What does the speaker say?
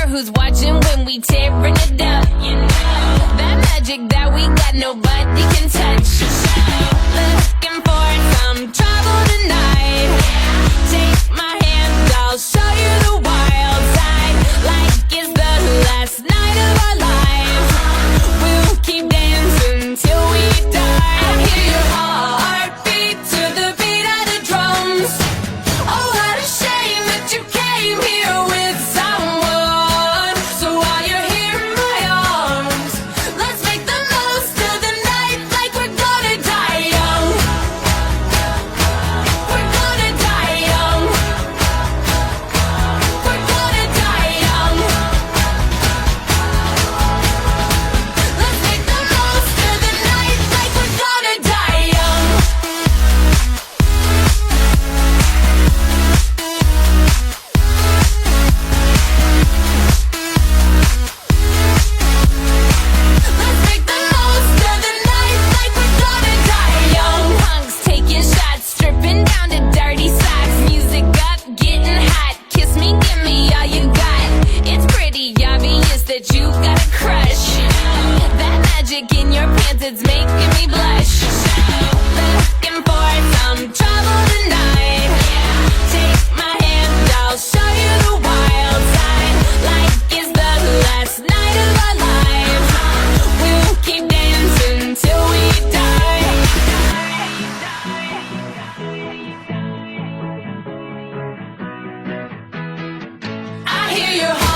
who's watching when we tearing it up. You know that magic that we got, nobody can touch. Looking for some trouble tonight. Take my hand, I'll show you the wild side. Like it's the last night of our lives. We'll keep dancing till we die. I hear your heartbeat to the beat of the drums. Oh, what a shame that you came here with someone. So while you're here in my arms, let's make the most of the night like we're gonna die young. We're gonna die young. We're gonna die young. Let's make the most of the night like we're gonna die young. Let's make the most of the night like we're gonna die young. Punks taking shots, stripping down to dirty socks. Music up, getting hot. Kiss me, give me all you got. It's pretty obvious that you got a crush. That magic in your pants, it's making me blush. Looking for some trouble tonight. Take my hand, I'll show you the wild side. Like it's the last night of our lives. We'll keep dancing till we die. I hear your heart.